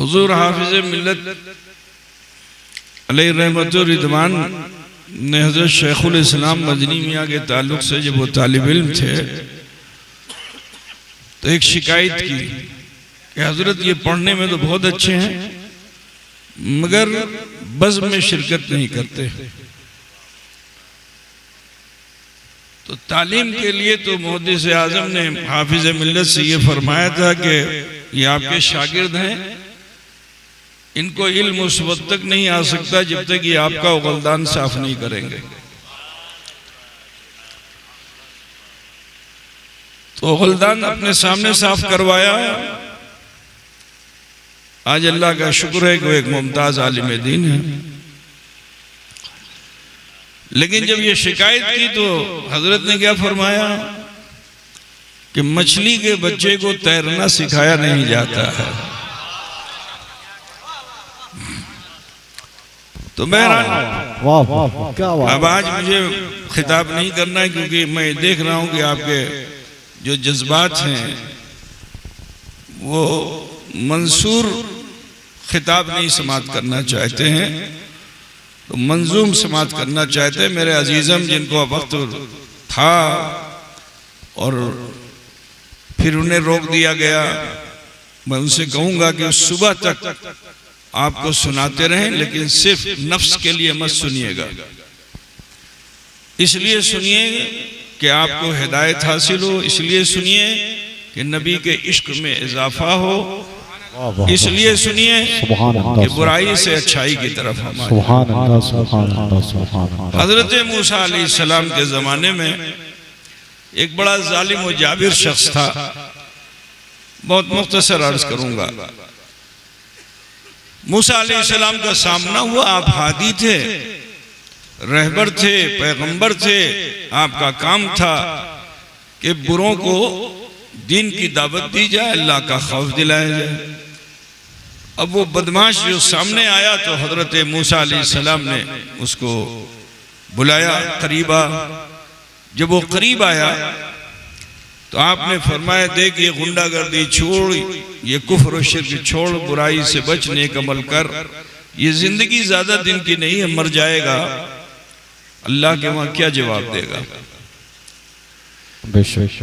हुजूर हाफिज मिल्लत अलैहि रहमत व रिदवान ने हज़रत शेखुल इस्लाम मदनी मियाँ के ताल्लुक से जब वो तालिब इल्म थे तो एक शिकायत की कि हजरत ये पढ़ने में तो बहुत अच्छे हैं मगर बज़्म में शिरकत नहीं करते। तो तालीम के लिए तो मुहद्दिस आज़म ने हाफिज मिल्लत से ये फरमाया था कि ये आपके शागिर्द हैं, इनको इल्म उस वक्त तक नहीं आ सकता जब तक ये आपका गलदान साफ नहीं करेंगे। तो गलदान अपने सामने साफ करवाया। आज अल्लाह का शुक्र है कि वो एक मुमताज आलिम दीन है। लेकिन जब ये शिकायत की तो हजरत ने क्या फरमाया कि मछली के बच्चे को तैरना सिखाया नहीं जाता है। तो बहरहाल अब आज मुझे खिताब नहीं करना है क्योंकि मैं देख रहा हूं कि आपके जो जज्बात हैं वो मंसूर खिताब नहीं समात करना चाहते हैं, तो मंजूम समात करना चाहते हैं। मेरे अजीज़म जिनको वक्त था और फिर उन्हें रोक दिया गया, मैं उनसे कहूँगा कि सुबह तक आपको सुनाते रहें लेकिन सिर्फ नफ्स के लिए मत सुनिएगा। इसलिए सुनिए कि आपको हिदायत हासिल हो, इसलिए सुनिए कि नबी के इश्क में इजाफा हो, इसलिए सुनिए कि बुराई से अच्छाई की तरफ हमारे। हजरत मूसा अलैहिस्सलाम के ज़माने में एक बड़ा जालिम और जाबिर शख्स था। बहुत मुख्तसर अर्ज करूंगा। मूसा अलैहिस्सलाम का सामना हुआ, आप हादी थे, रहबर थे, पैगंबर थे, आपका काम था कि बुरों को दीन की दावत दी जाए, अल्लाह का खौफ दिलाया जाए। अब वो बदमाश जो सामने आया तो हजरत मूसा अलैहिस्सलाम ने उसको बुलाया, करीबा। जब वो करीब आया तो आपने फरमाया, देख ये गुंडागर्दी छोड़, ये कुफ्र और शिर्क छोड़, बुराई से बच, नेक अमल कर। ये जिंदगी ज्यादा दिन की नहीं है, मर जाएगा, अल्लाह के वहां क्या जवाब देगा।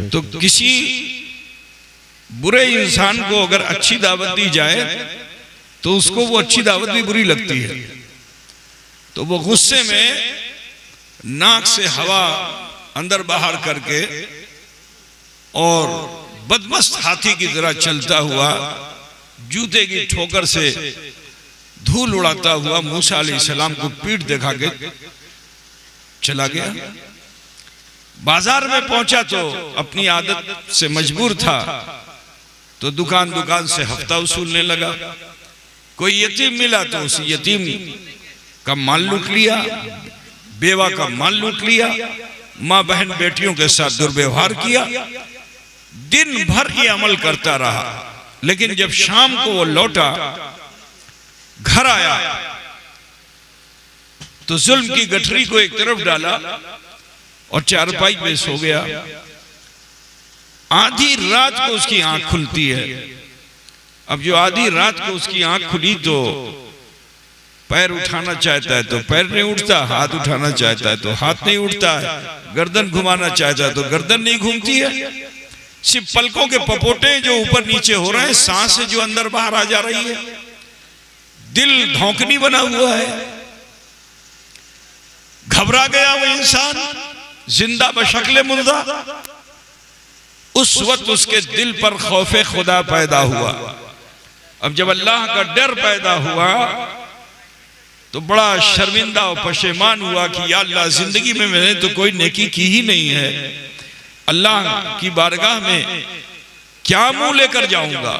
तो किसी बुरे इंसान को अगर अच्छी दावत दी जाए तो उसको वो अच्छी दावत भी बुरी लगती है। तो वो गुस्से में नाक से हवा अंदर बाहर करके और बदमस्त हाथी की तरह चलता हुआ, जूते की ठोकर से धूल उड़ाता हुआ मूसा अलैहिस्सलाम को पीठ दिखा के चला गया। बाजार में पहुंचा तो अपनी आदत से मजबूर था तो दुकान दुकान से हफ्ता वसूलने लगा। कोई यतीम मिला तो उस यतीम का माल लूट लिया, बेवा का माल लूट लिया, माँ बहन बेटियों के साथ दुर्व्यवहार किया। दिन भर ये अमल करता रहा। लेकिन जब शाम को वो लौटा, घर आया तो जुल्म की गठरी को एक तरफ डाला और चारपाई पे सो गया। आधी रात को उसकी आंख खुलती है। अब जो आधी रात को उसकी आंख खुली तो पैर उठाना चाहता है तो पैर नहीं उठता, हाथ उठाना चाहता है तो हाथ नहीं उठता है, गर्दन घुमाना चाहता है तो गर्दन नहीं घूमती है। सिर्फ पलकों के पपोटे जो ऊपर नीचे हो रहे हैं, सांस जो अंदर बाहर आ जा रही है, दिल धौंकनी बना हुआ है। घबरा गया वो इंसान, जिंदा बशक्ल मुर्दा। उस वक्त उसके दिल पर खौफे खुदा पैदा हुआ। अब जब अल्लाह का डर पैदा हुआ तो बड़ा शर्मिंदा और पशेमान हुआ कि या अल्लाह, जिंदगी में मैंने तो कोई नेकी की ही नहीं है, अल्लाह की बारगाह में क्या मुंह लेकर जाऊंगा,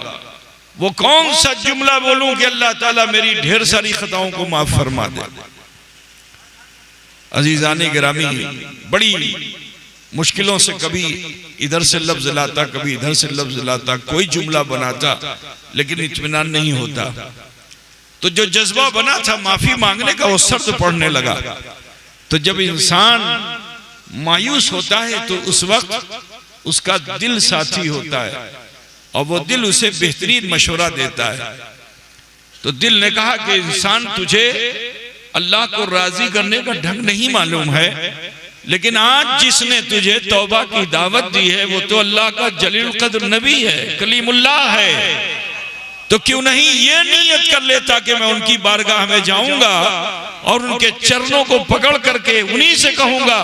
वो कौन सा जुमला बोलूं कि अल्लाह ताला मेरी ढेर सारी खताओं को माफ फरमा दे। अजीजाने गिरामी, बड़ी मुश्किलों से कभी इधर से लफ्ज लाता, कभी इधर से लफ्ज लाता, कोई जुमला बनाता लेकिन इत्मीनान नहीं होता। तो जो जज्बा बना था माफी मांगने का, वो सर्द पड़ने लगा। तो जब इंसान मायूस होता है तो उस वक्त उसका दिल साथी होता है और वो दिल उसे बेहतरीन मशवरा देता है। तो दिल ने कहा कि इंसान तुझे अल्लाह को राजी करने का ढंग नहीं मालूम है, लेकिन आज जिसने तुझे तौबा की दावत दी है वो तो अल्लाह का जलील कद्र नबी है, कलीमुल्लाह है। तो क्यों नहीं ये नियत कर लेता कि मैं उनकी बारगाह में जाऊंगा और उनके चरणों को पकड़ करके उन्हीं से कहूंगा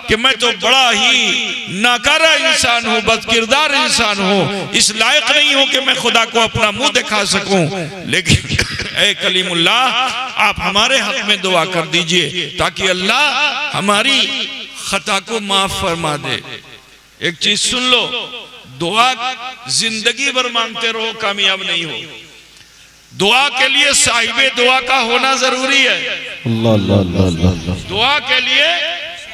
कि मैं तो बड़ा ही नाकारा इंसान हूं, बदकिरदार इंसान हूं, इस लायक नहीं हूं कि मैं खुदा को अपना मुंह दिखा सकूं। लेकिन ऐ कलीमुल्लाह, आप हमारे हक में दुआ कर दीजिए ताकि अल्लाह हमारी खता को माफ फरमा दे। एक चीज सुन लो, दुआ जिंदगी भर मांगते रहो, कामयाब नहीं हो। दुआ के लिए साहिबे दुआ का होना जरूरी है। दुआ के लिए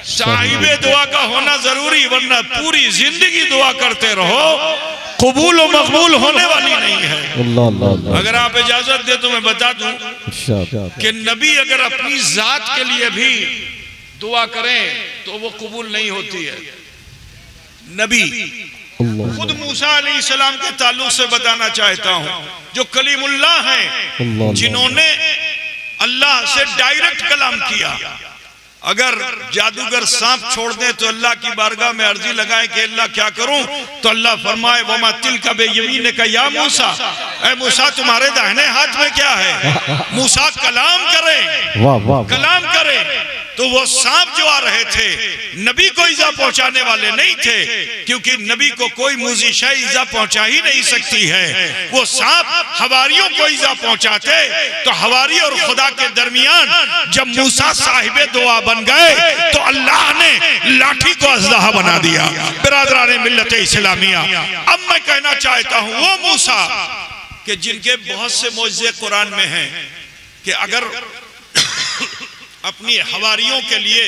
साहिबे दुआ का होना जरूरी, वरना पूरी जिंदगी दुआ करते रहो, कबूल और मकबूल होने वाली नहीं है। अगर आप इजाजत दे तो मैं बता दूं कि नबी अगर अपनी जात के लिए भी दुआ करें तो वो कबूल नहीं होती है। नबी खुद मूसा अलैहिस्सलाम के ताल्लुक से बताना चाहता हूं, जो कलीमुल्लाह हैं, जिन्होंने अल्लाह से डायरेक्ट कलाम किया। अगर जादूगर सांप छोड़ दे तो अल्लाह की बारगाह में अर्जी लगाए कि अल्लाह क्या करूं, तो अल्लाह फरमाए वमा तिलका बेयमीन का या मूसा, ऐ मूसा तुम्हारे दाहिने हाथ में क्या है। मूसा कलाम करे, कलाम करे। तो वो सांप जो आ रहे थे नबी को इजा पहुंचाने वाले नहीं थे, क्योंकि नबी को कोई मुजीशा इजा पहुंचा ही नहीं सकती है। वो सांप हवारियों को इजा पहुंचाते, तो हवारी और खुदा के दरमियान जब मूसा साहिबे दुआ बन गए तो अल्लाह ने लाठी को अज़लहा बना दिया। बिरादरान मिल्लत इस्लामिया, अब मैं कहना चाहता हूं वो मूसा कि जिनके बहुत से मौजज़े कुरान में हैं कि अगर अपनी हवारियों के लिए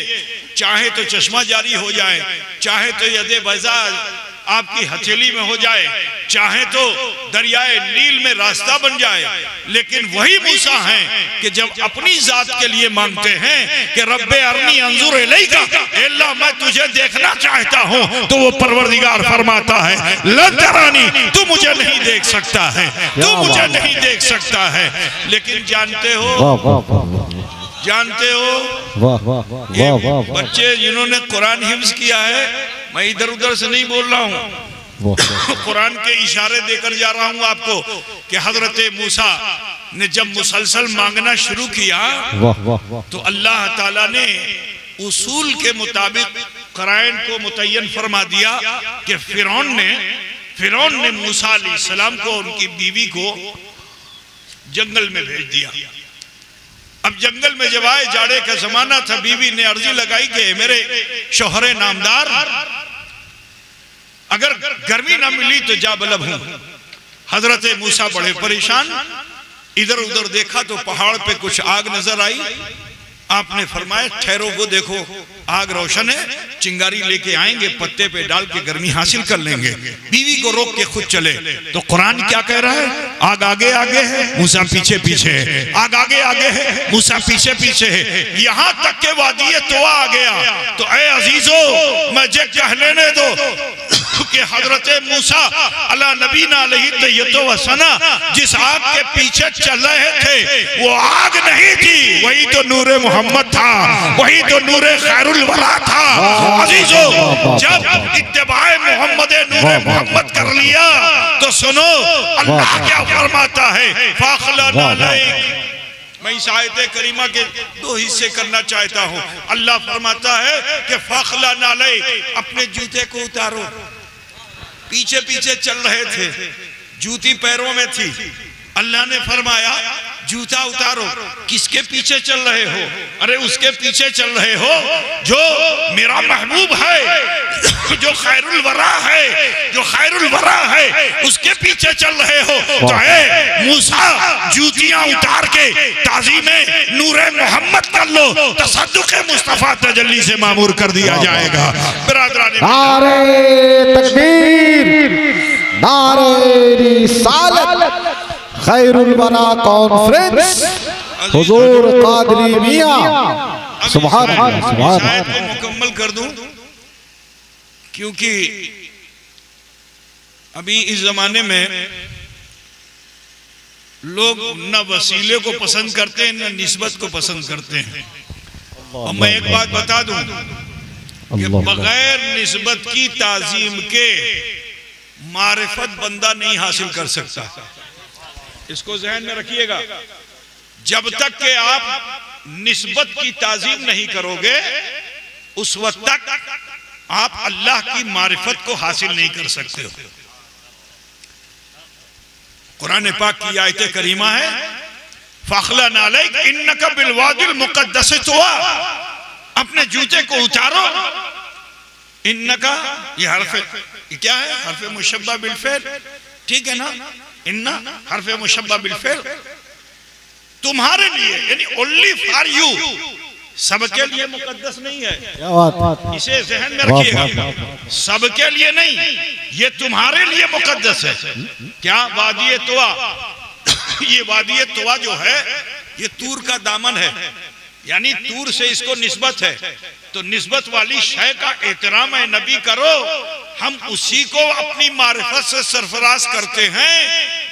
चाहे तो चश्मा जारी हो जाए, चाहे तो यदे बैज़ा आपकी हथेली में हो जाए, चाहे तो दरियाए नील में रास्ता बन जाए, लेकिन वही मूसा हैं कि जब अपनी जात के लिए मांगते हैं कि रब्बे अरनी अंजुर इलैका, अल्लाह मैं तुझे देखना चाहता हूं, तो वो परवरदिगार फरमाता है लन तरानी, तू मुझे नहीं देख सकता है, तू मुझे नहीं देख सकता है। लेकिन जानते हो, जानते हो ये बच्चे जिन्होंने कुरान हिफ्ज किया है, मैं इधर उधर से नहीं बोल रहा हूँ, कुरान के इशारे देकर जा रहा हूँ आपको कि हजरत मूसा ने जब मुसलसल मांगना शुरू किया तो अल्लाह ताला ने उसूल के मुताबिक कराइन को मुतय्यन फरमा दिया कि फिरौन ने मूसा अलैहिस्सलाम को, उनकी बीवी को जंगल में भेज दिया। अब जंगल में जब आए, जाड़े का जमाना था, बीवी ने अर्जी लगाई कि मेरे शोहरे नामदार, अगर गर्मी ना मिली तो जा बलब हूं। हजरत मूसा बड़े परेशान, इधर उधर देखा तो पहाड़ पे कुछ आग नजर आई। आपने फरमाया ठहरो, वो देखो आग रोशन है, चिंगारी लेके आएंगे, पत्ते पे डाल के गर्मी हासिल कर लेंगे। बीवी को रोक के खुद चले। तो कुरान क्या कह रहा है, आग आगे आगे है, मूसा पीछे पीछे है, आग आगे आगे है, मूसा पीछे पीछे है, यहाँ तक के वादी तोआ आ गया। तो ऐ अजीजो, मैं जे कह लेने दो कि हजरत मूसा अला नबीना अलैहि तय्यतो व सना जिस आग के पीछे चल रहे थे वो आग नहीं थी, वही तो नूरे मोहम्मद था, वही तो नूरे खैरुल वरा था। अजीजो, जब इत्तिबाए मोहम्मद नूरे मोहम्मद कर लिया तो सुनो अल्लाह क्या फरमाता है, फाखलना अलैक। मैं इस आयत करीमा के दो हिस्से करना चाहता हूँ। अल्लाह फरमाता है कि फाखलना अलैक, अपने जूते को उतारो। पीछे पीछे चल रहे थे, जूती पैरों में थी, अल्लाह ने फरमाया जूता उतारो। किसके पीछे चल रहे हो? अरे उसके पीछे चल रहे हो जो मेरा महबूब है, जो खैरुल वरा है, जो खैरुल वरा है, उसके पीछे चल रहे हो। तो है मूसा, जूतियां उतार के ताज़ीमे नूरे मोहम्मद कर लो, तसद्दुक़े मुस्तफा तजल्ली से मामूर कर दिया जाएगा। बिरादरान, नारे तकबीर, नारे रिसालत, खैरुल वरा कॉन्फ्रेंस, हुजूर कादरी मियां। सुभान अल्लाह, सुभान अल्लाह। मुकम्मल कर दूं क्योंकि अभी इस जमाने में लोग न वसीले को पसंद करते हैं न निस्बत को पसंद करते हैं। और मैं एक बात बता दूं कि बगैर निस्बत की ताजीम के मारिफत बंदा नहीं हासिल कर सकता। इसको ज़हन में रखिएगा। जब तक कि आप निस्बत की ताजीम नहीं करोगे उस वक्त तक आप अल्लाह की मारिफत को हासिल नहीं कर सकते हो। कुरान पाक की आयत करीमा है फखला नालैक इन्नका बिलवादिल मुक़द्दस तुआ, अपने जूते को उतारो। इन्नका ये हर्फ क्या है? हर्फ मुशब्बा बिल फेल, ठीक है ना? इन्ना हर्फ मुशब्बा बिल फेल, तुम्हारे लिए यानी ओनली फॉर यू, सबके लिए मुकद्दस नहीं है। क्या बात, इसे ज़हन में रखिएगा। सबके लिए नहीं, ये तुम्हारे लिए मुकद्दस है। क्या? वादी तुआ। ये वादी तुआ जो है ये तूर का दामन है, यानी तूर से इसको निस्बत है। तो निस्बत वाली शय का एहतराम है नबी करो। हम उसी को अपनी मारिफत से सरफराज करते हैं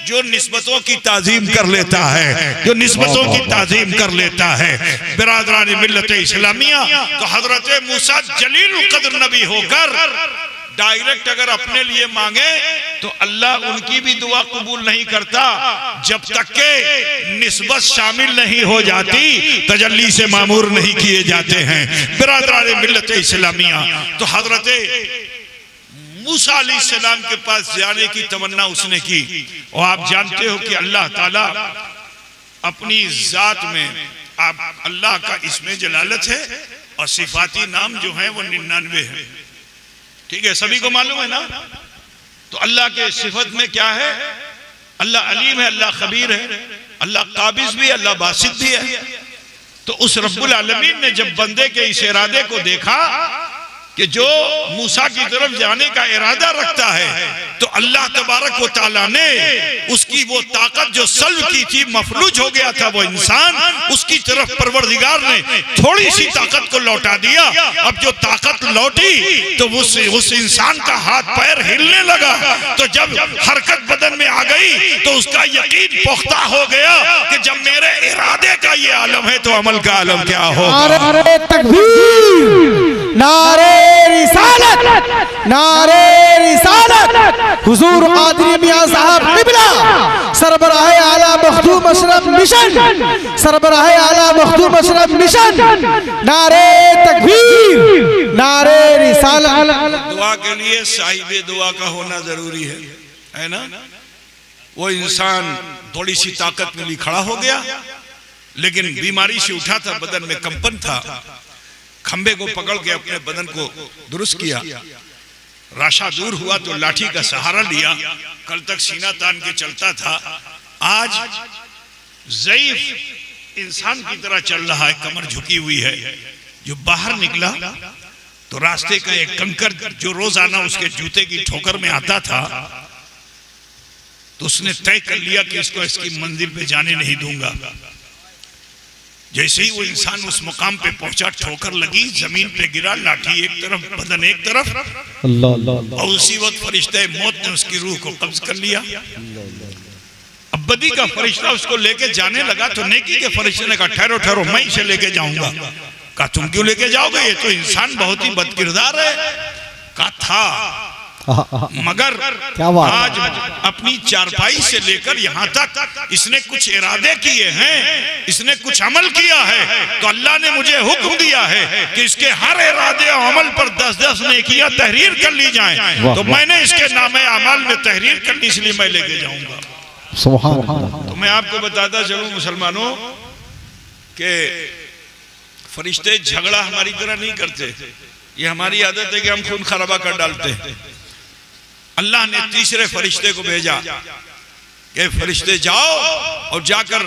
जो निस्बतों की ताजीम कर लेता है, जो निस्बतों की ताजीम कर लेता है। बिरादरान मिल्लत इस्लामिया, तो हजरत मूसा जलील कद्र नबी होकर डायरेक्ट अगर अपने लिए मांगे तो अल्लाह उनकी भी दुआ कबूल नहीं करता जब तक के निस्बत शामिल नहीं हो जाती, तजल्ली से मामूर नहीं किए जाते हैं। बिरादरान मिल्लत इस्लामिया, तो हजरत मूसा अलैहिस्सलाम के पास जाने की तमन्ना उसने की। और आप जानते हो कि अल्लाह ताला अपनी जात में, आप अल्लाह का इसमें जलालत है और सिफाती नाम जो है वो 99 है, ठीक है, सभी को मालूम है ना। तो अल्लाह के सिफत में क्या है? अल्लाह अलीम है, अल्लाह खबीर है, अल्लाह काबिज भी है, अल्लाह बासित भी है। तो उस रब्बुल आलमीन ने जब बंदे के इस इरादे को देखा कि जो मूसा की तरफ जाने का इरादा रखता है, तो अल्लाह तबारक व तआला ने उसकी वो ताकत जो सल्ब की थी, मफलूज हो गया था वो इंसान, उसकी तरफ परवरदिगार ने थोड़ी सी ताकत को लौटा दिया। अब जो ताकत लौटी तो उस इंसान का हाथ पैर हिलने लगा। तो जब हरकत बदन में आ गई तो उसका यकीन पुख्ता हो गया कि जब मेरे इरादे का ये आलम है तो अमल का आलम क्या होगा। नारे तकबीर, नारे रिसालत, नारे रिसालत। हुजूर कादरी मियां साहब किबला, सरबराह आला मखदूम अशरफ मिशन, सरबराह आला मखदूम अशरफ मिशन। नारे तकबीर, नारे रिसालत। दुआ के लिए साहिबे दुआ का होना जरूरी है ना। वो इंसान थोड़ी सी ताकत मिली, खड़ा हो गया, लेकिन बीमारी से उठा था, बदन में कंपन था। खंबे को पकड़ के अपने बदन को दुरुस्त किया, राशा दूर हुआ तो लाठी का सहारा लिया। कल तक सीना तान के चलता था, आज ज़ईफ इंसान की तरह चल रहा है, कमर झुकी हुई है। जो बाहर निकला तो रास्ते का एक कंकर जो रोजाना उसके जूते की ठोकर में आता था, तो उसने तय कर लिया कि इसको इसकी मंजिल पे जाने नहीं दूंगा। जैसे ही वो इंसान उस मुकाम पे पहुंचा, ठोकर लगी, जमीन पे गिरा, लाठी एक तरफ, बदन एक तरफ, और उसी वक्त फरिश्ते मौत ने उसकी रूह को कब्ज कर लिया। अब बदी का फरिश्ता उसको लेके जाने लगा तो नेकी के फरिश्ते ने कहा ठहरो ठहरो, मैं इसे लेके जाऊंगा। कहा तुम क्यों लेके जाओगे, ये तो इंसान बहुत ही बदकिरदार है। कहा था, मगर आज अपनी चारपाई से लेकर यहाँ तक इसने कुछ इरादे किए हैं, इसने कुछ अमल किया है, तो अल्लाह ने मुझे हुक्म दिया है कि इसके हर इरादे और अमल पर 10-10 नेकियां तहरीर कर ली जाएं। तो मैंने इसके नामे अमाल में तहरीर कर ली, इसलिए मैं लेके जाऊंगा। सुभान अल्लाह। तो मैं आपको बताता चलूं मुसलमानों के फरिश्ते झगड़ा हमारी तरह नहीं करते। ये हमारी आदत है कि हम खून खराबा कर डालते हैं। अल्लाह ने तीसरे फरिश्ते को भेजा कि फरिश्ते जाओ और जाकर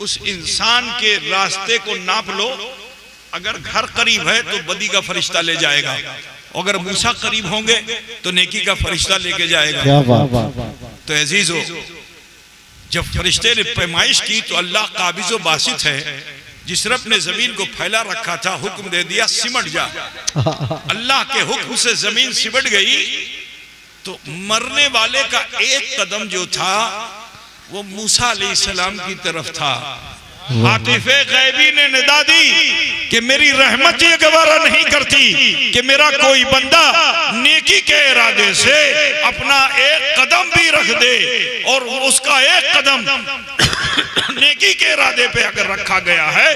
उस इंसान के रास्ते को नाप लो। अगर घर करीब है तो बदी का फरिश्ता ले जाएगा, अगर मूसा करीब होंगे तो नेकी का फरिश्ता लेके जाएगा। तो अजीजो, जब फरिश्ते ने पैमाइश की तो अल्लाह काबिज व बासित है। जिस रब ने जमीन को फैला रखा था, हुक्म दे दिया सिमट जा। अल्लाह के हुक्म से जमीन सिमट गई तो मरने वाले का एक कदम जो था वो मूसा अलैहिस्सलाम की तरफ था। आतिफे गैबी ने निदा दी कि मेरी रहमत ये गवारा नहीं करती कि मेरा कोई बंदा नेकी के इरादे से अपना एक कदम भी रख दे और उसका एक कदम नेकी के इरादे पे अगर रखा गया है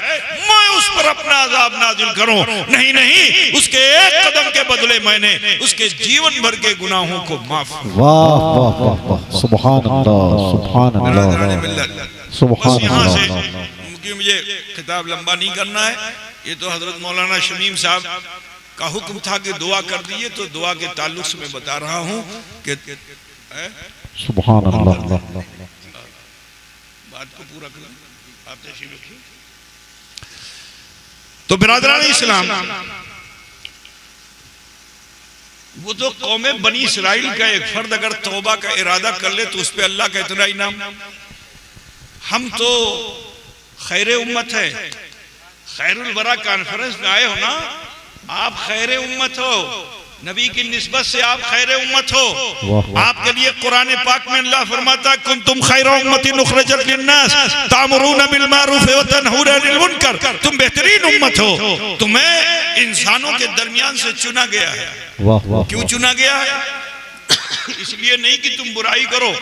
मैं उस पर अपना अजाब नाजिल करूं। नहीं नहीं, उसके एक कदम के बदले मैंने उसके जीवन भर के गुनाहों को माफ। वाह वाह वाह वाह, सुभान अल्लाह सुभान अल्लाह सुभान अल्लाह। मुझे खिताब लंबा नहीं करना है, ये तो हजरत मौलाना शमीम साहब का हुक्म था कि दुआ कर दिए, तो दुआ के ताल्लुक से मैं बता रहा हूँ कि सुभान अल्लाह। बात को पूरा करें, आप तशरीफ रखिए। तो बिरादरान इस्लाम, वो तो कौमे बनी इसराइल का एक फर्द अगर तौबा का इरादा कर ले तो उस पर अल्लाह का इतना इनाम। हम तो खैर उम्मत है, खैरुल वरा कॉन्फ्रेंस में आए हो ना, आप खैर उम्मत हो, नबी की निस्बत से आप खैर उम्मत हो। आपके लिए कुरान पाक में अल्लाह फरमाता है कुंतुम खैर उम्मतिन उखरजत लिन्नास तामुरून बिल मारूफ व तनहून अनिल मुनकर, तुम बेहतरीन उम्मत हो, तुम्हें इंसानों के दरमियान से चुना गया है। क्यों चुना गया है? इसलिए नहीं कि तुम बुराई करो,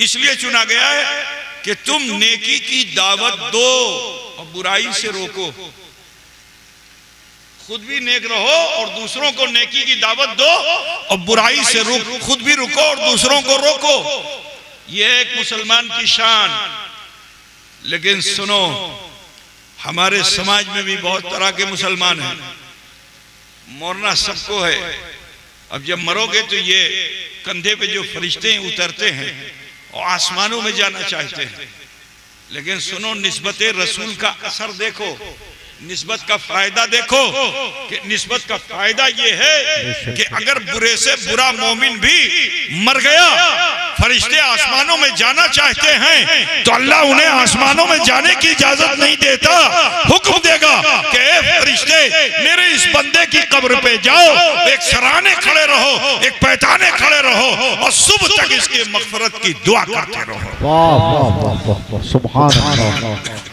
इसलिए चुना गया है कि तुम नेकी की दावत दो और बुराई से रोको। खुद भी नेक रहो और दूसरों को नेकी की दावत दो और बुराई से रुक, खुद भी रुको और दूसरों को रोको। ये एक मुसलमान की शान। लेकिन सुनो, हमारे समाज में भी बहुत तरह के मुसलमान हैं। मरना सबको है, अब जब मरोगे तो ये कंधे पे जो फरिश्ते उतरते हैं और आसमानों में जाना चाहते हैं। लेकिन सुनो, निस्बत रसूल का असर देखो, निस्बत का फायदा देखो कि निस्बत का फायदा ये है कि अगर बुरे से बुरा मोमिन भी मर गया, फरिश्ते आसमानों में जाना चाहते हैं तो अल्लाह उन्हें आसमानों में जाने की इजाजत नहीं देता, हुक्म देगा कि ए फरिश्ते मेरे इस बंदे की कब्र पे जाओ, एक सराहने खड़े रहो, एक पैताने खड़े रहो और सुबह तक इसकी मगफरत की दुआ करते रहो। वाह वाह वाह वाह, सुभान अल्लाह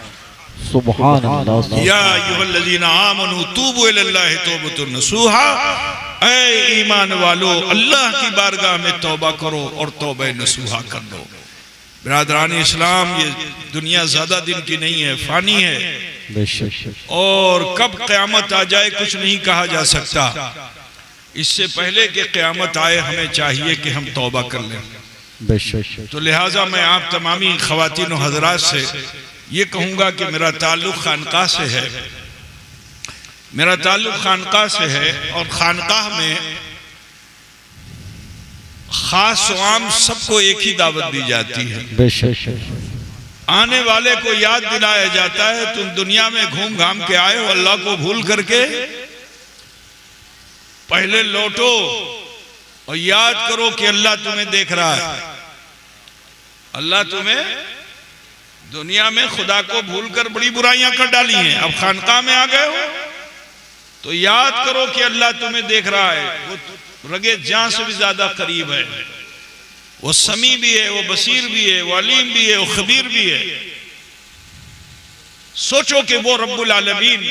सुभान अल्लाह। या अय्युहल्लज़ीना आमनू तूबू इलल्लाहि तौबतन नसूहा, ऐ ईमान वालो अल्लाह की बारगाह में तौबा करो और तौबा नसूहा कर दो। बिरादरान इस्लाम, ये दुनिया ज्यादा दिन की नहीं है, फानी है और कब क़यामत आ जाए कुछ नहीं कहा जा सकता। इससे पहले कि क़यामत आए हमें चाहिए कि हम तौबा कर लें। तो लिहाजा मैं आप तमामी ख़वातीन और हज़रात से ये कहूँगा कि मेरा ताल्लुक़ खानकाह से है, मेरा ताल्लुक़ खानकाह से है और खानकाह में खास व आम सबको एक ही दावत दी जाती है। आने वाले को याद दिलाया जाता है तुम दुनिया में घूम घाम के आए हो, अल्लाह को भूल करके पहले लौटो और याद करो कि अल्लाह तुम्हें देख रहा है। अल्लाह तुम्हें दुनिया में खुदा को भूलकर बड़ी बुराइयां कर डाली हैं, अब खानकाह में आ गए हो तो याद करो कि अल्लाह तुम्हें देख रहा है। वो रगे जान से भी ज्यादा करीब है, वो समी भी है, वो बसीर भी है, वो अलीम भी है, वो खबीर भी है। सोचो कि वो रब्बुल आलमीन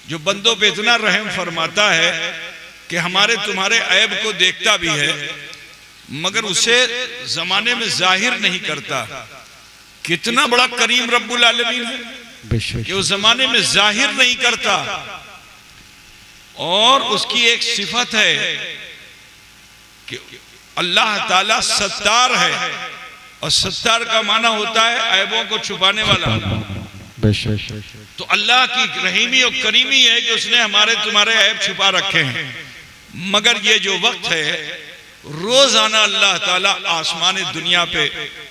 जो बंदों पे इतना रहम फरमाता है कि हमारे तुम्हारे ऐब को देखता भी है मगर उसे जमाने में जाहिर नहीं करता। कितना बड़ा करीम रब्बुल आलमीन है कि उस जमाने में जाहिर नहीं करता। और उसकी एक सिफत है कि अल्लाह ताला सत्तार है और सत्तार का माना होता है ऐबों को छुपाने वाला। तो अल्लाह की रहीमी और करीमी है कि उसने हमारे तुम्हारे ऐब छुपा रखे हैं। मगर ये जो वक्त है रोजाना अल्लाह ताला आसमान दुनिया पे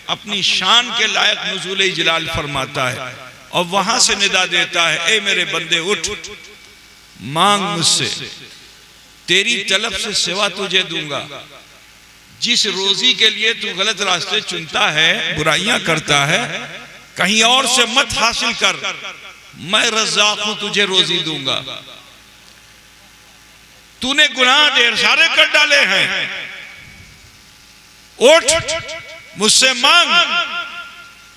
अपनी शान के लायक नुज़ूल जलाल फरमाता है और वहां से निदा देता है, ए मेरे बंदे उठ, मांग मुझसे, तेरी तलब से सिवा तुझे दूंगा। जिस रोजी के लिए तू गलत रास्ते चुनता है, बुराइयां करता है, कहीं और से मत हासिल कर, मैं रज़्ज़ाक़ हूं, तुझे रोजी दूंगा। तूने गुनाह ढेर सारे कर डाले हैं, उठ मुझसे मांग,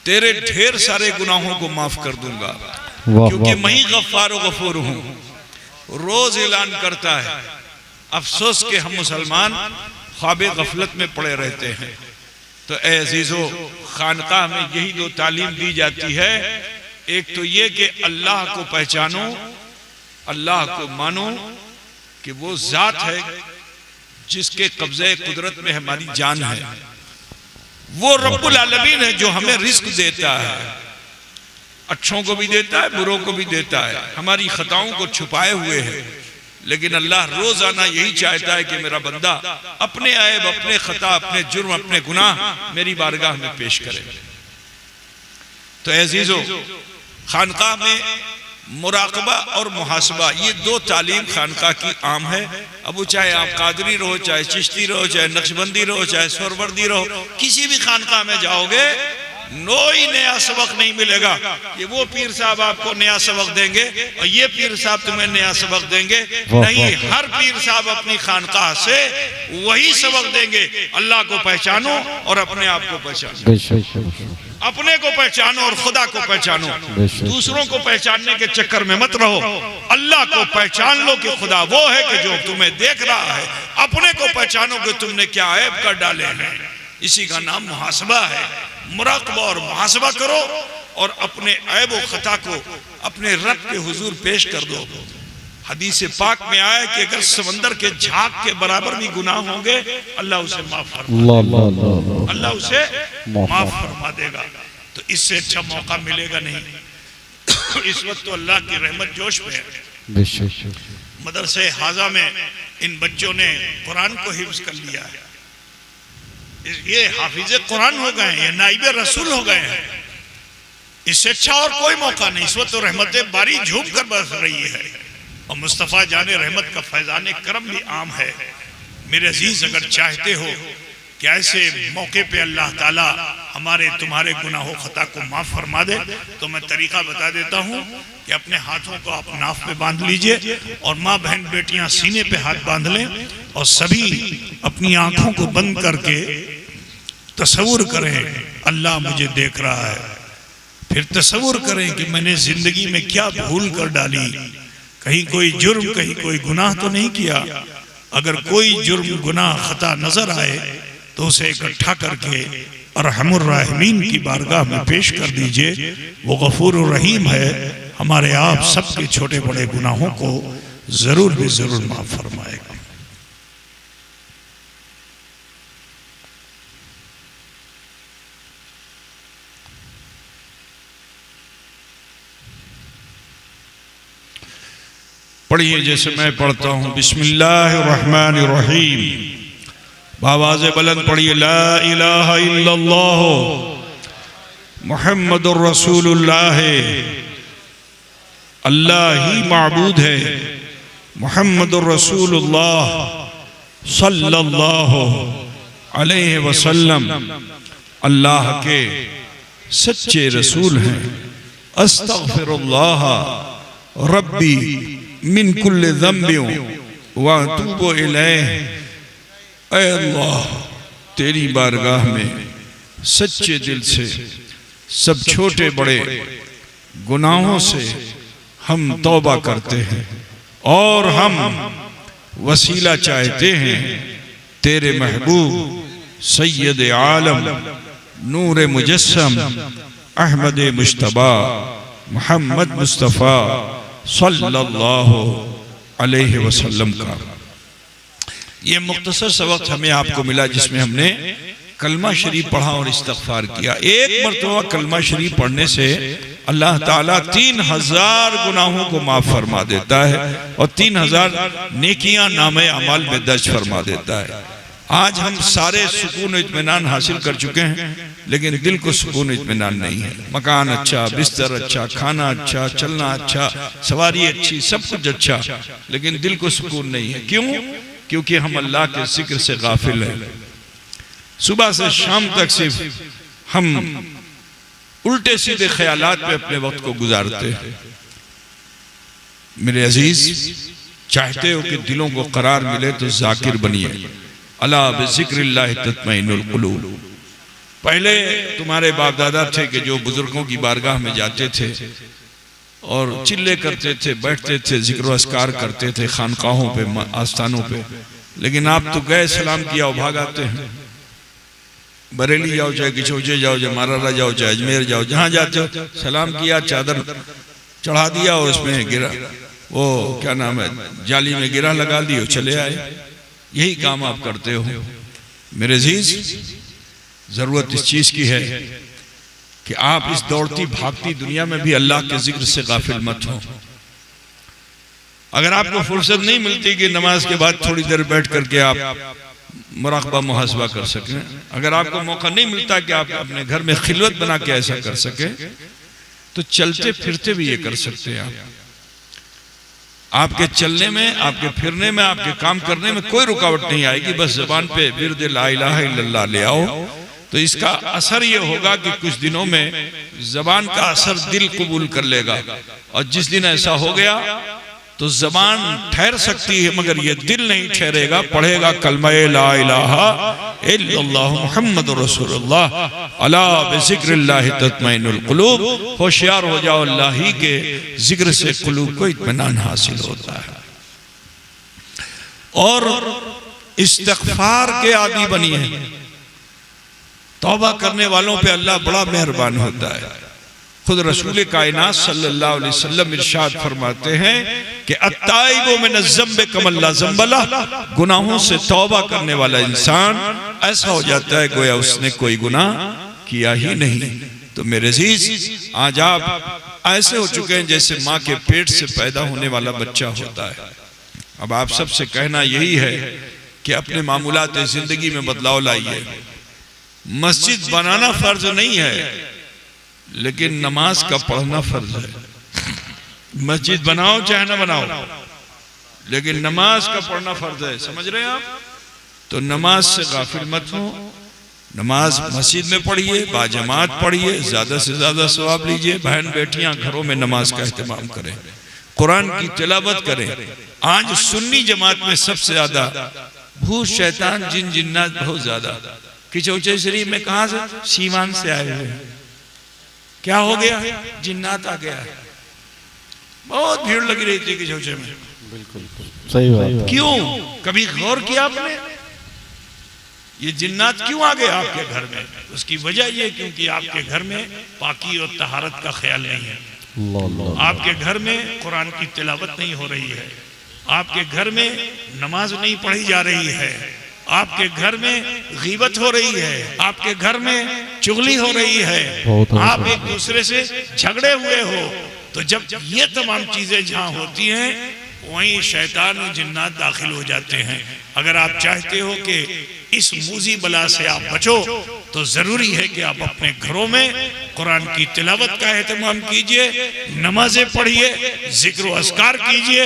तेरे ढेर सारे गुनाहों को माफ कर दूंगा, वाह क्योंकि वाह मैं ही गफ्फार व गफूर हूं। रोज ऐलान करता है। अफसोस के हम मुसलमान ख्वाब गफलत में पड़े रहते हैं। तो ए अजीजों, खानकाह में यही दो तालीम दी जाती है। एक तो ये कि अल्लाह को पहचानो, अल्लाह को मानो कि वो जात है जिसके कब्जे कुदरत में हमारी जान है। वो रब्बुल आलमीन है जो हमें रिस्क देता है, अच्छों को भी देता है, बुरों को भी देता है, हमारी खताओं को छुपाए हुए है। लेकिन अल्लाह रोजाना यही चाहता है कि मेरा बंदा अपने ऐब, अपने खता, अपने जुर्म, अपने गुनाह मेरी बारगाह में पेश करे। तो अजीजों, खानकाह में मुराकबा और मुहासबा, ये दो तालीम खानकाह की आम है। अब वो चाहे आप कादरी रहो, चाहे चिश्ती रहो, चाहे नक्शबंदी रहो, चाहे सोहरवर्दी रहो, किसी भी खानकाह में जाओगे कोई नया सबक नहीं मिलेगा। ये वो पीर साहब आपको नया सबक देंगे और ये पीर साहब तुम्हें नया सबक देंगे, नहीं। हर पीर साहब अपनी खानकाह से वही सबक देंगे, अल्लाह को पहचानो और अपने आप को पहचानो। अपने को पहचानो और खुदा को पहचानो। दूसरों को पहचानने के चक्कर में मत रहो। अल्लाह को पहचान लो कि खुदा वो है कि जो तुम्हें देख रहा है। अपने को पहचानो कि तुमने क्या ऐब कर डाले हैं। इसी का नाम मुहासबा है। मुराकबा और मुहासबा करो और अपने ऐब व खता को अपने रब के हुजूर पेश कर दो। हदीस पाक में आया कि अगर समंदर के झाग के बराबर भी गुनाह होंगे, अल्लाह उसे माफ फरमा, अल्लाह उसे माफ फरमा देगा। तो इससे अच्छा मौका मिलेगा नहीं। इस वक्त तो अल्लाह की रहमत जोश में है। मदरसे हाजा में इन बच्चों ने कुरान को हिफ्ज कर लिया है। ये हाफिज कुरान हो गए हैं, ये नाइब रसूल हो गए हैं। इससे अच्छा और कोई मौका नहीं। इस वक्त तो रहमत बारी झूम कर बरस रही है और मुस्तफ़ा जाने रहमत का फैजान करम भी आम है। मेरे अजीज, अगर चाहते हो कि ऐसे मौके पे अल्लाह ताला हमारे तुम्हारे गुनाहों खता को माफ फरमा दे, तो मैं तरीका बता देता हूँ कि अपने हाथों को आप नाफ पे बांध लीजिए और माँ बहन बेटियां सीने पे हाथ बांध लें और सभी अपनी आंखों को बंद करके तसव्वुर करें अल्लाह मुझे देख रहा है। फिर तसव्वुर करें कि मैंने जिंदगी में क्या भूल कर डाली, कहीं कोई जुर्म, कहीं कोई गुनाह तो नहीं किया। अगर कोई जुर्म, गुनाह, खता नजर आए तो उसे इकट्ठा करके अरहमुर राहिमीन की बारगाह में पेश कर दीजिए। वो गफूर रहीम है, हमारे आप सबके छोटे बड़े गुनाहों को जरूर भी जरूर माफ फरमाएगा। पढ़िए जैसे मैं पढ़ता हूँ। बिस्मिल्लाहिर्रहमानिर्रहीम। बावाज़ बुलंद पढ़िए। ला इलाहा इल्लल्लाह मुहम्मदुर रसूलुल्लाह। अल्लाह ही माबूद है, मुहम्मदुर रसूलुल्लाह सल्लल्लाहु अलैहि वसल्लम अल्लाह के सच्चे रसूल हैं। अस्तगफिरुल्लाह रब्बी मिन कुल्ले ज़म्बियों व अतूबु इलैह। ऐ अल्लाह, तेरी बारगाह में सच्चे दिल से सब छोटे बड़े गुनाहों से हम तौबा करते हैं और हम वसीला चाहते हैं तेरे महबूब सैयद आलम नूर मुजस्सम अहमद मुश्तबा मोहम्मद मुस्तफ़ा सल्लल्लाहु अलैहि वसल्लम का। ये मुख्तसर सबक हमें आपको मिला जिसमें हमने कलमा शरीफ पढ़ा और इस्तग़फ़ार किया। एक मरतबा कलमा शरीफ पढ़ने से अल्लाह ताला 3000 गुनाहों को माफ फरमा देता है और 3000 नेकियां नामे अमाल में दर्ज फरमा देता है। आज हम सारे सुकून इत्मीनान हासिल कर चुके हैं, लेकिन दिल को सुकून इत्मीनान नहीं है। मकान अच्छा, बिस्तर अच्छा, खाना अच्छा, चलना अच्छा, सवारी अच्छी, सब कुछ अच्छा, लेकिन दिल को सुकून नहीं है। क्यों? क्योंकि हम अल्लाह के जिक्र से गाफिल हैं। सुबह से शाम तक सिर्फ हम उल्टे सीधे ख्यालात पे अपने वक्त को गुजारते हैं। मेरे अजीज, चाहते हो कि दिलों को करार मिले तो जाकिर बनिए। अला बिज़िक्रिल्लाहि तत्मइनुल कुलूब। पहले तुम्हारे बाप दादा थे कि जो बुजुर्गों की बारगाह में जाते थे और चिल्ले करते थे, बैठते थे, जिक्र अस्कार करते थे खानकाहों पे, आस्थानों पे। लेकिन आप तो गए, सलाम किया और भाग आते हैं। बरेली जाओ, चाहे किचौचे जाओ, चाहे माराला जाओ, चाहे अजमेर जाओ, जहां जाते हो सलाम किया, चादर चढ़ा दिया और उसमें गिरा, वो क्या नाम है, जाली में गिरा लगा दी और चले आए। यही काम आप करते हो। मेरे अजीज, जरूरत इस चीज की है कि आप इस दौड़ती भागती दुनिया में भी अल्लाह के जिक्र से गाफिल मत हो। अगर आपको फुर्सत नहीं मिलती कि नमाज के बाद थोड़ी देर बैठ करके आप मुराकबा मुहासबा कर सकें, अगर आपको मौका नहीं मिलता कि आप अपने घर में खिलवत बना के ऐसा कर सके, तो चलते फिरते भी ये कर सकते हैं। आपके चलने में, आपके फिरने में, आपके काम करने में कोई रुकावट नहीं आएगी। बस जबान पे विर्द ला इलाहा इल्लल्लाह ले आओ, तो इसका असर ये होगा कि कुछ दिनों में जबान का असर दिल कबूल कर लेगा। और जिस दिन ऐसा हो गया तो जबान ठहर सकती है मगर ये दिल नहीं ठहरेगा। पढ़ेगा कलमा ला इलाहा इल्लल्लाह मुहम्मदुर रसूलुल्लाह अला बिज़िक्रिल्लाह तत्मइनुल कुलूब। होशियार हो जाओ, अल्लाह ही के जिक्र से कुलूब को इत्मीनान हासिल होता है। और इस्तिग़फ़ार के आदी बनिए। तौबा करने वालों पे अल्लाह बड़ा मेहरबान होता है। खुद रसूल कायनात सल्लल्लाहु अलैहि वसल्लम इरशाद फरमाते हैं कि अत्ताइबु मिन ज़म्बि कमल्ला ज़म्बला, गुनाहों से तौबा करने वाला इंसान ऐसा हो जाता है गोया उसने कोई गुनाह किया ही नहीं। तो मेरे अजीज, आज आप ऐसे हो चुके हैं जैसे माँ के पेट से पैदा होने वाला बच्चा होता है। अब आप सबसे कहना यही है कि अपने मामूलात जिंदगी में बदलाव लाइए। मस्जिद बनाना फर्ज नहीं है, लेकिन नमाज का पढ़ना फर्ज है। मस्जिद बनाओ चाहे ना बनाओ, लेकिन नमाज का पढ़ना फर्ज है। समझ रहे हैं आप? तो नमाज से गाफिल मत हो। नमाज मस्जिद में पढ़िए, बाजमात पढ़िए, ज्यादा से ज्यादा सवाब लीजिए। बहन बेटियां घरों में नमाज का एहतमाम करें, कुरान की तिलावत करें। आज सुन्नी जमात में सबसे ज्यादा भूत शैतान जिन जिन्नात बहुत ज्यादा। किचौचे शरीफ में कहां से? सीवान से आए हुए। क्या हो गया? जिन्नात आ गया है। बहुत भीड़ लगी रही थी किचौचे में। बिल्कुल सही बात। क्यों? कभी गौर किया आपने? ये जिन्नात क्यों आ गए आपके घर में? उसकी वजह ये क्योंकि आपके घर में पाकी और तहारत का ख्याल नहीं है। आपके घर में कुरान की तिलावत नहीं हो रही है। आपके घर में नमाज नहीं पढ़ी जा रही है। आपके घर में गीबत हो रही है। आपके घर में चुगली हो रही है। आप एक दूसरे से झगड़े हुए हो। तो जब ये तमाम चीजें जहां होती हैं, वहीं शैतान और जिन्नात दाखिल हो जाते हैं। अगर आप चाहते हो कि इस मूजी बला से आप बचो, तो जरूरी है कि आप अपने घरों में कुरान की तिलावत का एहतमाम कीजिए, नमाजें पढ़िए, जिक्र व अस्कार कीजिए।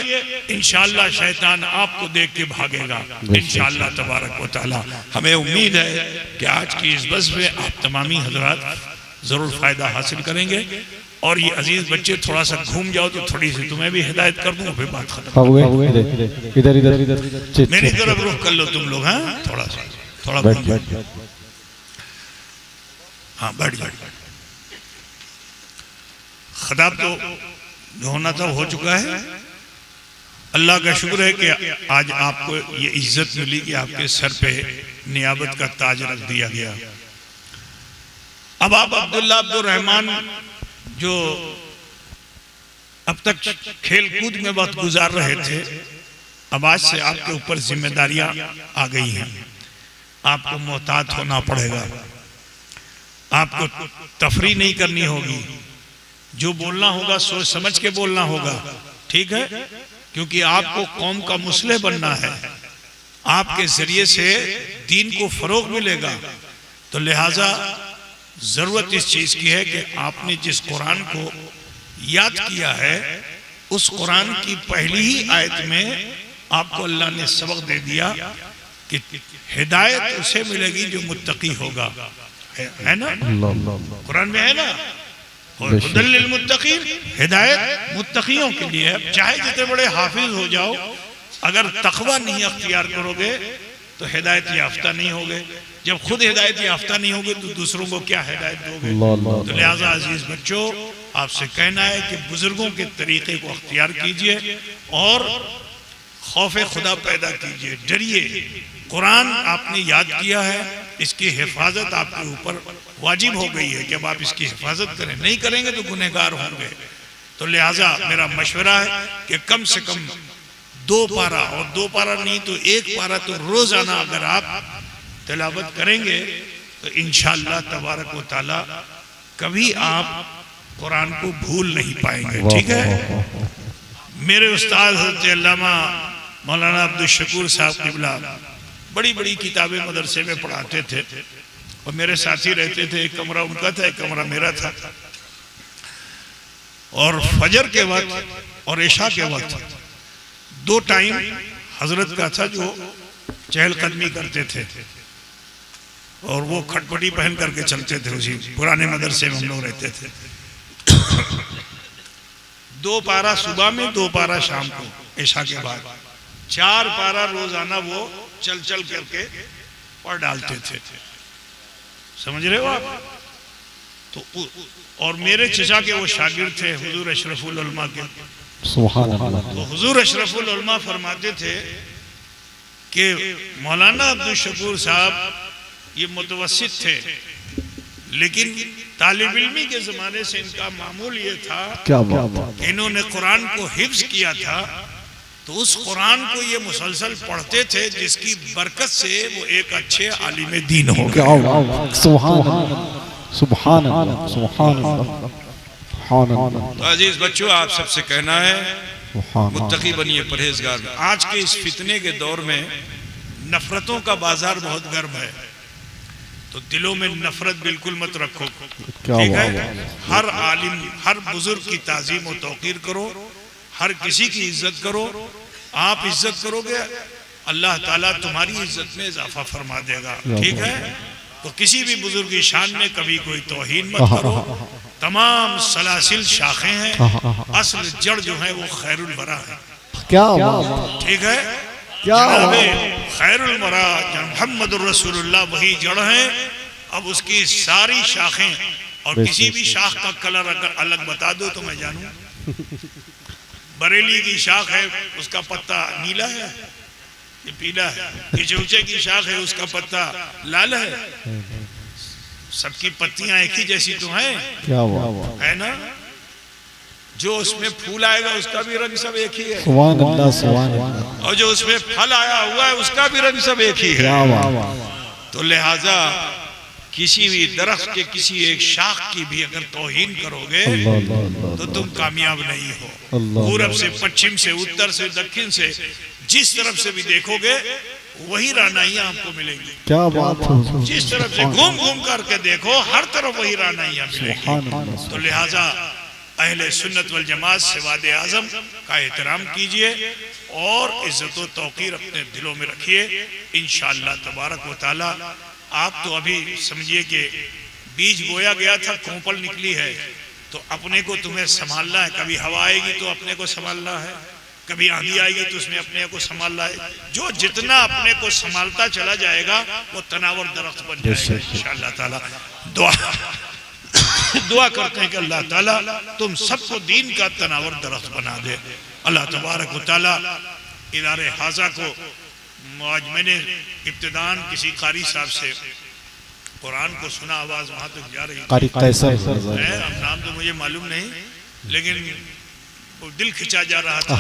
इंशाअल्लाह शैतान आपको देख के भागेगा इंशाअल्लाह तबारक व तआला। हमें उम्मीद है कि आज की इस बस में आप तमामी हजरात जरूर फायदा हासिल करेंगे। और ये अजीज बच्चे थोड़ा सा घूम जाओ तो थोड़ी सी तुम्हें भी हिदायत कर दूं, फिर बात खत्म। इधर इधर मेरी तरफ रुख कर लो तुम लोग। हाँ, थोड़ा सा थोड़ा हाँ बैठ बैठ। खिताब तो जो होना था हो चुका है। अल्लाह का शुक्र है कि आज आपको ये इज्जत मिली कि आपके सर पे नियाबत का ताज रख दिया गया। अब आप अब्दुल्ला अब्दुल रहमान जो अब तक खेल कूद में वक्त गुजार रहे थे, अब आज से आपके ऊपर जिम्मेदारियां आ गई हैं। आपको मोहतात होना पड़ेगा। आपको तफरी नहीं करनी होगी। जो बोलना होगा सोच समझ के बोलना होगा। ठीक है? क्योंकि आपको कौम का मुस्लिह बनना है। आपके जरिए से दीन को फरोग मिलेगा। तो लिहाजा जरूरत इस चीज की है कि आपने जिस कुरान को याद किया है, उस कुरान की पहली ही आयत में आपको अल्लाह ने सबक दे दिया कि हिदायत उसे मिलेगी जो मुत्तकी होगा। है ना? कुरान में है ना, हुदल लिल मुत्तकीन, हिदायत मुत्तकियों के लिए। चाहे जितने बड़े हाफिज हो जाओ, अगर तकवा नहीं अख्तियार करोगे तो हिदायत याफ्ता नहीं होगे। जब खुद हिदायत याफ्ता नहीं होगे तो दूसरों को क्या हिदायत दोगे? तो लिहाजा अजीज बच्चों, आपसे कहना है कि बुजुर्गों के तरीके को अख्तियार कीजिए और खौफ खुदा पैदा कीजिए, डरिए। कुरान आपने याद किया है, इसकी हिफाजत आपके ऊपर वाजिब हो गई है कि अब आप इसकी हिफाजत करें, नहीं करेंगे तो गुनहगार होंगे। तो लिहाजा मेरा मशवरा है कि कम से कम 2 पारा, और 2 पारा नहीं तो 1 पारा तो रोजाना अगर आप तिलावत करेंगे तो इंशाअल्लाह तबारक व तआला कभी आप कुरान को भूल नहीं पाएंगे। ठीक है। मेरे उस्ताद हज़रत अल्लामा मौलाना अब्दुल शकूर साहब क़िबला बड़ी बड़ी किताबें मदरसे में पढ़ाते थे और मेरे साथी रहते थे। एक कमरा उनका था, एक कमरा मेरा था। और फजर के वक्त और इशा के वक्त 2 टाइम हजरत का था जो चहलकदमी करते थे और वो खटपटी पहन करके चलते थे। उसी पुराने मदरसे में हम लोग रहते थे। 2 पारा सुबह में, 2 पारा शाम को इशा के बाद, 4 पारा रोजाना वो चल चल करके पढ़ डालते थे। समझ रहे हो आप? तो और मेरे चचा के वो शागिर्द थे हुजूर अशरफुल उलमा के। सुभान अल्लाह। तो हुजूर अशरफुल उलमा फरमाते थे कि मौलाना अब्दुल शकूर साहब ये मुतवस्सित थे, लेकिन तालिब इल्मी के जमाने से इनका मामूल ये था क्या बात कि इन्होंने कुरान को हिफ्ज किया था, तो उस कुरान को ये मुसलसल पढ़ते थे जिसकी बरकत से वो एक अच्छे आलिम दीन हो गए। सुभान अल्लाह, सुभान अल्लाह, सुभान अल्लाह, सुभान अल्लाह। तो अजीज बच्चों, आप सबसे कहना है मुत्तकी बनिए, परहेजगार। आज के इस फितने के दौर में नफरतों का बाजार बहुत गर्म है, तो दिलों में नफरत बिल्कुल मत रखो। ठीक है। हर आलिम, हर बुजुर्ग की ताजीम और तौकीर करो, हर किसी की इज्जत करो। आप इज्जत करोगे, अल्लाह ताला तुम्हारी इज्जत में इजाफा फरमा देगा। ठीक है। तो किसी भी बुजुर्ग की शान में कभी कोई तौहीन मत करो। तमाम सलासिल शाखें हैं, असल जड़ जो है वो खैरुल वरा है। क्या ठीक है। खैरुल वरा मुहम्मद रसूलुल्लाह वही जड़ है। अब उसकी सारी शाखें, और किसी भी शाख का कलर अगर अलग बता दो तो मैं जानूं। बरेली की शाख है, उसका पत्ता नीला है, ये पीला है। किचौचे की शाख है, उसका पत्ता लाल है। सबकी पत्तियां एक ही जैसी तो हैं, क्या है ना? जो उसमें फूल आएगा उसका भी रंग सब एक ही है। सुभान अल्लाह, सुभान अल्लाह। और जो उसमें फल आया हुआ है उसका भी रंग सब एक ही है। तो लिहाजा किसी भी दरख्त के किसी एक शाख की भी अगर तौहीन करोगे तो तुम कामयाब नहीं हो। पूरब से पश्चिम से उत्तर से दक्षिण से जिस तरफ से भी देखोगे वही रानाइयां आपको मिलेंगी। क्या बात है। जिस तरफ से घूम घूम करके देखो हर तरफ वही रानाइयां मिलेंगी। तो लिहाजा अहले सुन्नत वल जमात से वादे आजम का एहतराम कीजिए और इज्जत व तौकीर अपने दिलों में रखिए। इंशाअल्लाह तबारक व तआला आप तो अभी समझिए कि बीज बोया गया था, कोंपल निकली है, तो अपने को तुम्हें संभालना है। कभी हवा आएगी तो अपने को संभालना है, कभी आंधी आएगी तो उसमें अपने को संभालना है। जो जितना अपने को संभालता चला जाएगा वो तनावर दरख्त बन जाएगा इंशाअल्लाह ताला। दुआ करते हैं कि अल्लाह ताला तुम सबको दीन का तनावर दरख्त बना दे। अल्लाह तबारक व तआला इदारे हाजा को, आज मैंने इब्तिदान किसी कारी साहब से कुरान को सुना, आवाज वहां तक जा रही है, नाम तो मुझे मालूम नहीं, लेकिन दिल खिंचा जा रहा था।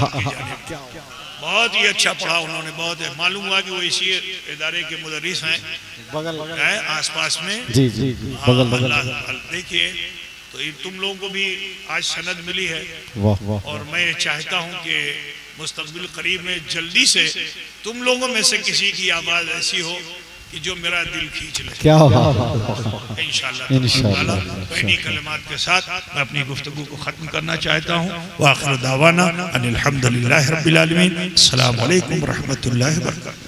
बहुत ही अच्छा पढ़ा उन्होंने, बहुत है। मालूम हुआ कि वो इसी इदारे के मुदर्रिस हैं, है आसपास में। जी जी जी, बगल बगल। देखिए, तो तुम लोगों को भी आज सनद मिली है। वाह वाह। और मैं चाहता हूं कि मुस्तकबिल करीब में जल्दी से तुम लोगों में से किसी की आवाज ऐसी हो कि जो मेरा दिल खींच ले। क्या इंशाअल्लाह। तो इन्हीं कलिमात के साथ मैं अपनी गुफ्तगू को खत्म करना चाहता हूँ। व आखिर दावाना अनिल हम्दुलिल्लाहि रब्बिल आलमीन। अस्सलामु अलैकुम व रहमतुल्लाहि व बरकातहू।